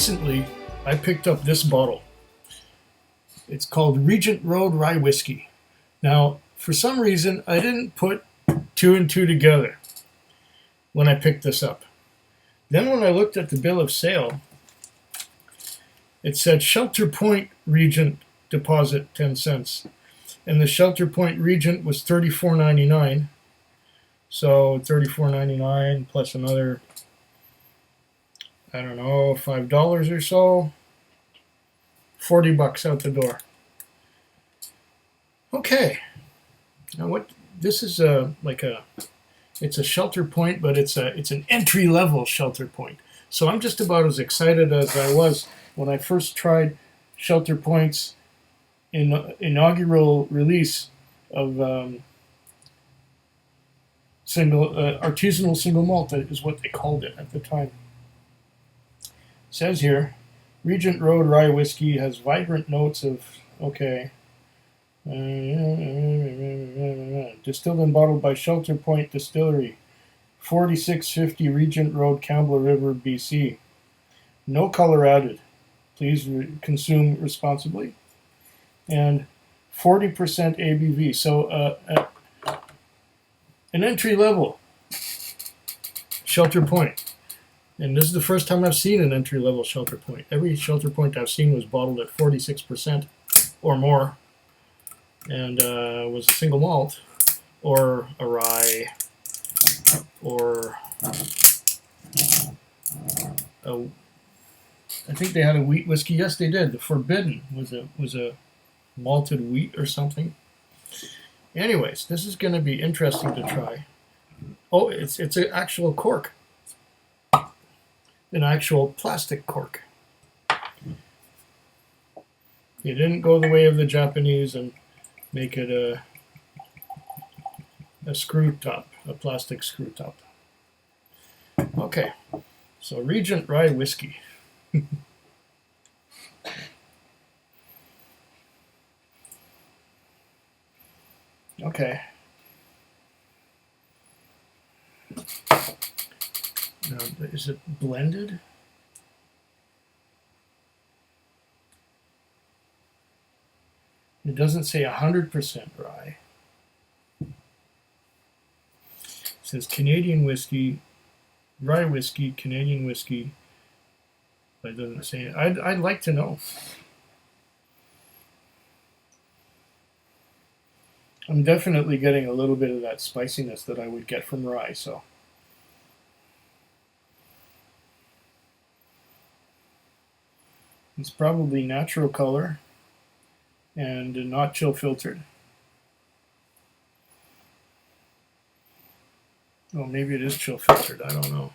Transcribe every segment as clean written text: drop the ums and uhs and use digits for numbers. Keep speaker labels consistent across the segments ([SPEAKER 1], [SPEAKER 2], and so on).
[SPEAKER 1] recently I picked up this bottle. It's called Regent Road Rye Whiskey. Now, for some reason, I didn't put two and two together when I picked this up. Then when I looked at the bill of sale, it said Shelter Point Regent deposit 10 cents. And the Shelter Point Regent was $34.99. So $34.99 plus another, I don't know, $5 or so. $40 out the door. Okay. Now what? This is it's a Shelter Point, but it's an entry level Shelter Point. So I'm just about as excited as I was when I first tried Shelter Point's inaugural release of artisanal single malt, is what they called it at the time. It says here, Regent Road Rye Whiskey has vibrant notes of, distilled and bottled by Shelter Point Distillery, 4650 Regent Road, Campbell River, BC. No color added. Please consume responsibly. And 40% ABV. So an entry level Shelter Point. And this is the first time I've seen an entry level Shelter Point. Every Shelter Point I've seen was bottled at 46% or more, and was a single malt or a rye or I think they had a wheat whiskey. Yes, they did. The Forbidden was a malted wheat or something. Anyways, this is going to be interesting to try. Oh, it's an actual cork. An actual plastic cork. You didn't go the way of the Japanese and make it a screw top, a plastic screw top. Okay, so Regent Rye Whiskey. Okay. Now, is it blended? It doesn't say 100% rye. It says Canadian whiskey, rye whiskey, Canadian whiskey. But it doesn't say it. I'd like to know. I'm definitely getting a little bit of that spiciness that I would get from rye, so. It's probably natural color and not chill filtered. Oh, maybe it is chill filtered. I don't know.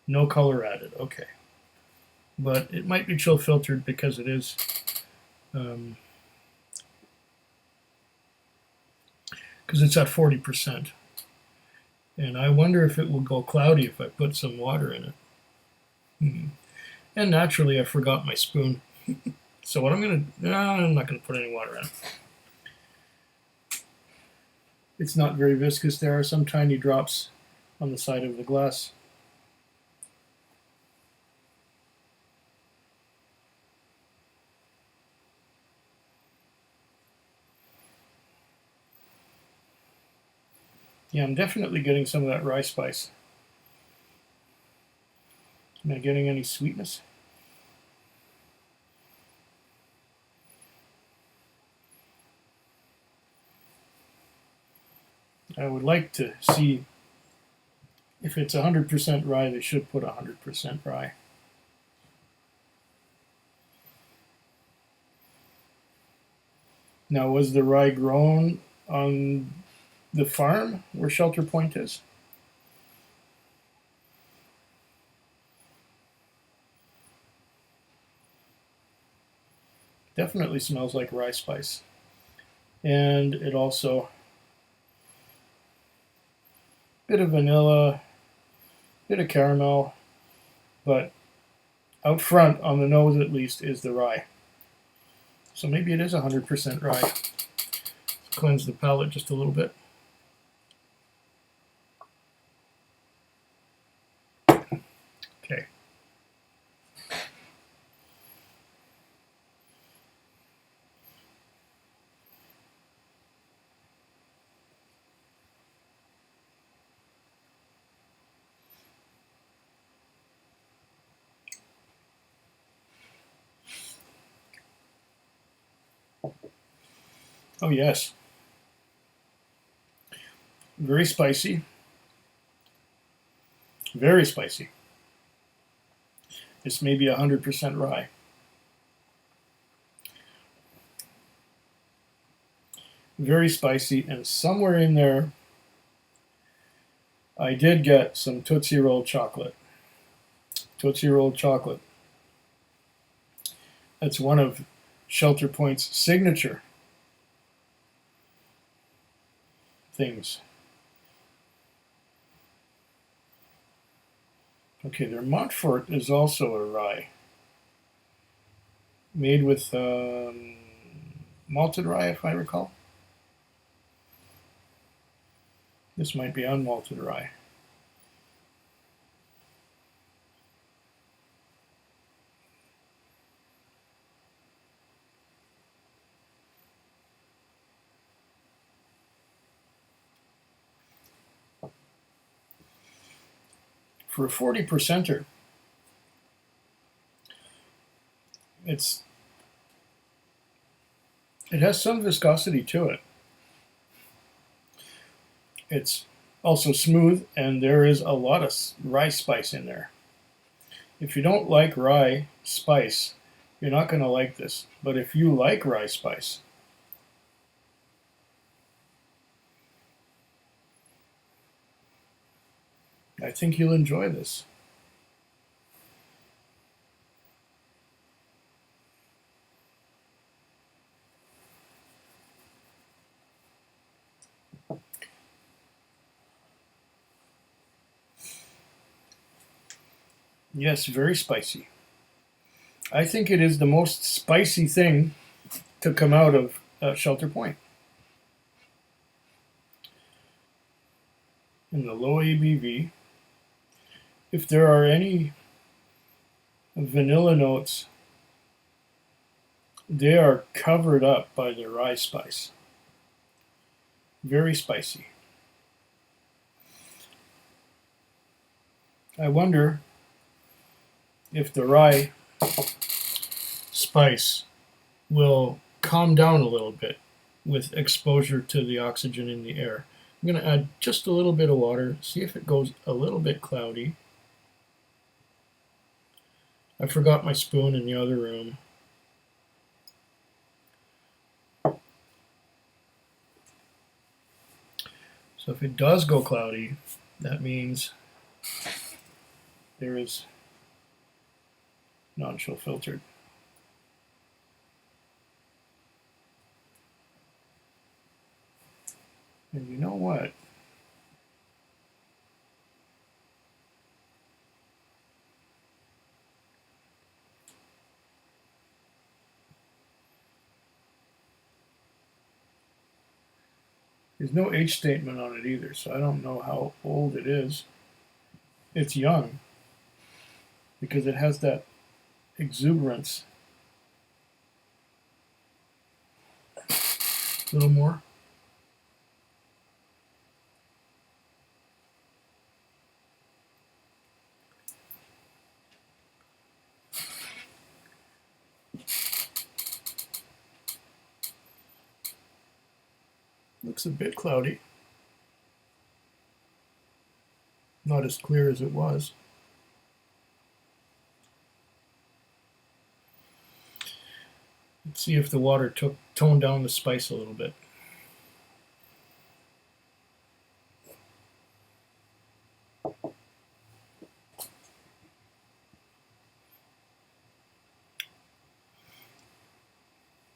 [SPEAKER 1] No color added. Okay. But it might be chill filtered because it is because it's at 40%. And I wonder if it will go cloudy if I put some water in it. And naturally, I forgot my spoon. So what I'm not going to put any water in. It's not very viscous. There are some tiny drops on the side of the glass. Yeah, I'm definitely getting some of that rye spice. Am I getting any sweetness? I would like to see if it's 100% rye, they should put 100% rye. Now, was the rye grown on the farm where Shelter Point is? Definitely smells like rye spice. And it also, bit of vanilla, bit of caramel, but out front on the nose at least is the rye. So maybe it is 100% rye. Cleanse the palate just a little bit. Oh yes, very spicy, very spicy. This may be 100% rye. Very spicy, and somewhere in there I did get some Tootsie Roll chocolate. Tootsie Roll chocolate. That's one of Shelter Point's signature things. Okay, their Montfort is also a rye. Made with malted rye, if I recall. This might be unmalted rye. For a 40%er, it has some viscosity to it. It's also smooth, and there is a lot of rye spice in there. If you don't like rye spice, you're not going to like this. But if you like rye spice, I think you'll enjoy this. Yes, very spicy. I think it is the most spicy thing to come out of Shelter Point. In the low ABV, if there are any vanilla notes, they are covered up by the rye spice. Very spicy. I wonder if the rye spice will calm down a little bit with exposure to the oxygen in the air. I'm going to add just a little bit of water, see if it goes a little bit cloudy. I forgot my spoon in the other room. So if it does go cloudy, that means there is non-chill filtered. And you know what? There's no age statement on it either, so I don't know how old it is. It's young because it has that exuberance. A little more. Looks a bit cloudy. Not as clear as it was. Let's see if the water toned down the spice a little bit.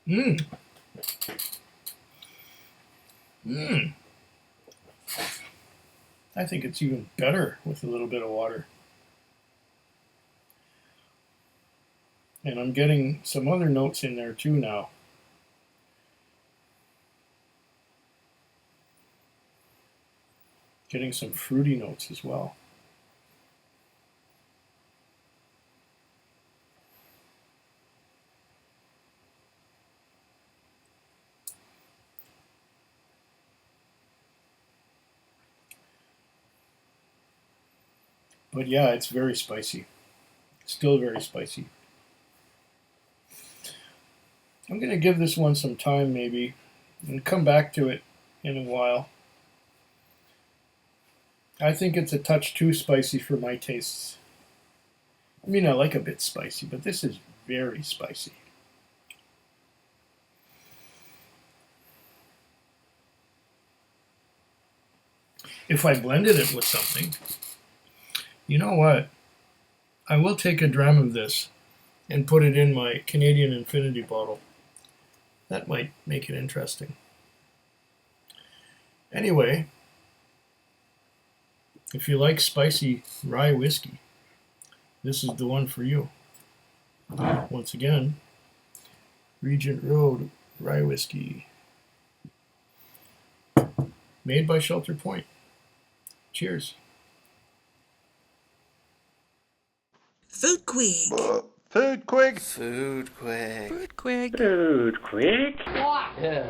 [SPEAKER 1] Mmm. Mmm. I think it's even better with a little bit of water. And I'm getting some other notes in there too now. Getting some fruity notes as well. But yeah, it's very spicy. Still very spicy. I'm going to give this one some time maybe and come back to it in a while. I think it's a touch too spicy for my tastes. I mean, I like a bit spicy, but this is very spicy. If I blended it with something, you know what? I will take a dram of this and put it in my Canadian Infinity bottle. That might make it interesting. Anyway, if you like spicy rye whiskey, this is the one for you. Once again, Regent Road Rye Whiskey. Made by Shelter Point. Cheers.
[SPEAKER 2] Food Quig.
[SPEAKER 3] Food Quig.
[SPEAKER 4] Food quick.
[SPEAKER 2] Food Quig.
[SPEAKER 5] Food quick.
[SPEAKER 4] Yeah.